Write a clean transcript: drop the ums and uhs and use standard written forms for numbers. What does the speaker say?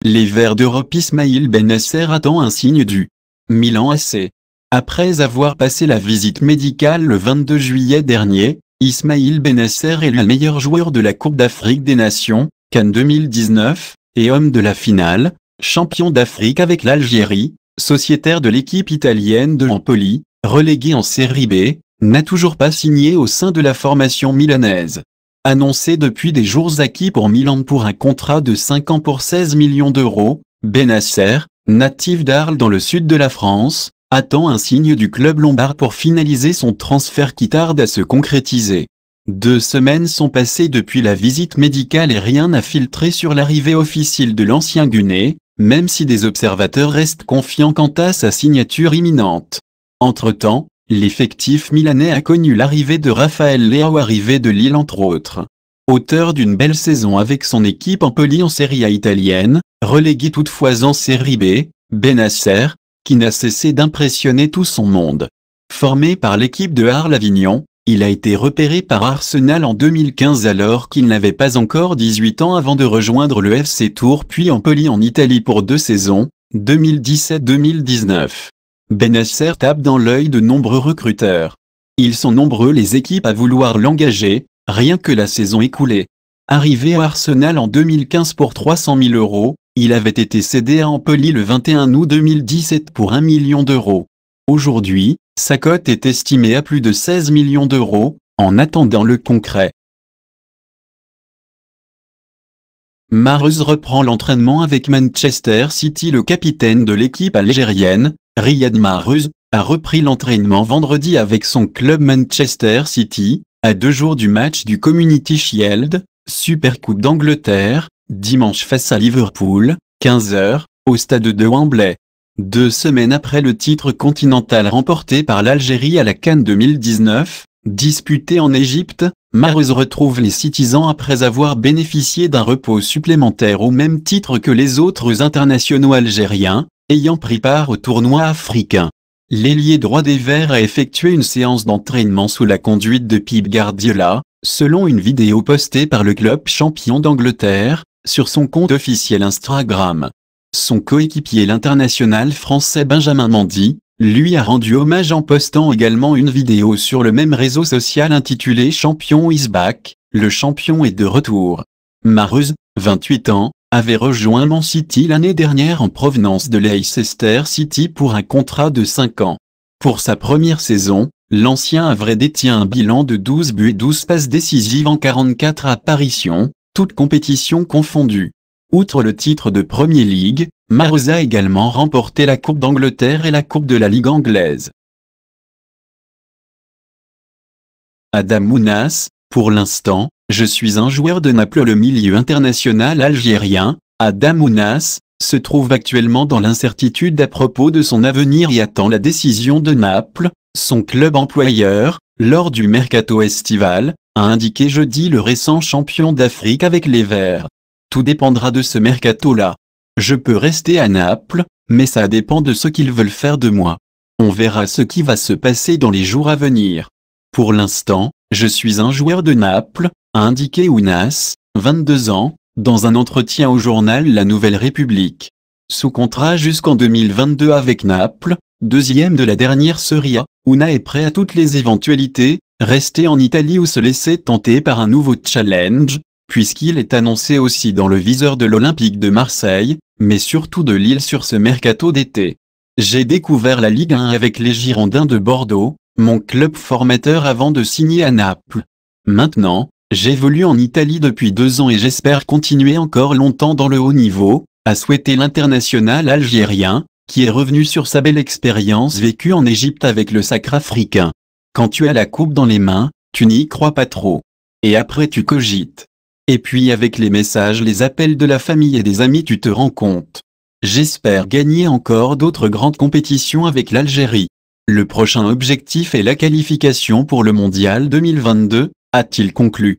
Les Verts d'Europe. Ismaïl Bennacer attend un signe du Milan AC. Après avoir passé la visite médicale le 22 juillet dernier, Ismaïl Bennacer est le meilleur joueur de la Coupe d'Afrique des Nations, CAN 2019, et homme de la finale, champion d'Afrique avec l'Algérie, sociétaire de l'équipe italienne de Empoli, reléguée en Série B, n'a toujours pas signé au sein de la formation milanaise. Annoncé depuis des jours acquis pour Milan pour un contrat de 5 ans pour 16 millions d'euros, Bennacer, natif d'Arles dans le sud de la France, attend un signe du club lombard pour finaliser son transfert qui tarde à se concrétiser. 2 semaines sont passées depuis la visite médicale et rien n'a filtré sur l'arrivée officielle de l'ancien Guinéen, même si des observateurs restent confiants quant à sa signature imminente. Entre-temps, l'effectif milanais a connu l'arrivée de Raphaël Leao, arrivé de Lille entre autres. Auteur d'une belle saison avec son équipe Empoli en Serie A italienne, relégué toutefois en Série B, Bennacer, qui n'a cessé d'impressionner tout son monde. Formé par l'équipe de Arles-Avignon, il a été repéré par Arsenal en 2015 alors qu'il n'avait pas encore 18 ans avant de rejoindre le FC Tours puis Empoli en Italie pour 2 saisons, 2017-2019. Bennacer tape dans l'œil de nombreux recruteurs. Ils sont nombreux les équipes à vouloir l'engager, rien que la saison écoulée. Arrivé à Arsenal en 2015 pour 300 000 €, il avait été cédé à Empoli le 21 août 2017 pour 1 million d'euros. Aujourd'hui, sa cote est estimée à plus de 16 millions d'euros, en attendant le concret. Mahrez reprend l'entraînement avec Manchester City. Le capitaine de l'équipe algérienne, Riyad Mahrez, a repris l'entraînement vendredi avec son club Manchester City, à 2 jours du match du Community Shield, Super Coupe d'Angleterre, dimanche face à Liverpool, 15 h, au stade de Wembley. 2 semaines après le titre continental remporté par l'Algérie à la CAN 2019, disputé en Égypte, Mahrez retrouve les Citizens après avoir bénéficié d'un repos supplémentaire au même titre que les autres internationaux algériens, ayant pris part au tournoi africain. L'ailier droit des Verts a effectué une séance d'entraînement sous la conduite de Pep Guardiola, selon une vidéo postée par le club champion d'Angleterre, sur son compte officiel Instagram. Son coéquipier l'international français Benjamin Mendy, lui a rendu hommage en postant également une vidéo sur le même réseau social intitulée Champion is back, le champion est de retour. Mahrez, 28 ans, avait rejoint Man City l'année dernière en provenance de Leicester City pour un contrat de 5 ans. Pour sa première saison, l'ancien havrais détient un bilan de 12 buts et 12 passes décisives en 44 apparitions, toutes compétitions confondues. Outre le titre de Premier League, Mahrez a également remporté la Coupe d'Angleterre et la Coupe de la Ligue anglaise. Adam Ounas, pour l'instant, je suis un joueur de Naples. Le milieu international algérien, Adam Ounas, se trouve actuellement dans l'incertitude à propos de son avenir et attend la décision de Naples, son club employeur, lors du mercato estival, a indiqué jeudi le récent champion d'Afrique avec les Verts. Tout dépendra de ce mercato-là. Je peux rester à Naples, mais ça dépend de ce qu'ils veulent faire de moi. On verra ce qui va se passer dans les jours à venir. Pour l'instant, je suis un joueur de Naples, a indiqué Ounas, 22 ans, dans un entretien au journal La Nouvelle République. Sous contrat jusqu'en 2022 avec Naples, deuxième de la dernière Serie A, Ounas est prêt à toutes les éventualités, rester en Italie ou se laisser tenter par un nouveau challenge, puisqu'il est annoncé aussi dans le viseur de l'Olympique de Marseille, mais surtout de Lille sur ce mercato d'été. J'ai découvert la Ligue 1 avec les Girondins de Bordeaux, mon club formateur avant de signer à Naples. Maintenant, j'évolue en Italie depuis 2 ans et j'espère continuer encore longtemps dans le haut niveau, a souhaité l'international algérien, qui est revenu sur sa belle expérience vécue en Égypte avec le Sacre africain. Quand tu as la coupe dans les mains, tu n'y crois pas trop. Et après tu cogites. Et puis avec les messages, les appels de la famille et des amis, tu te rends compte. J'espère gagner encore d'autres grandes compétitions avec l'Algérie. Le prochain objectif est la qualification pour le Mondial 2022, a-t-il conclu.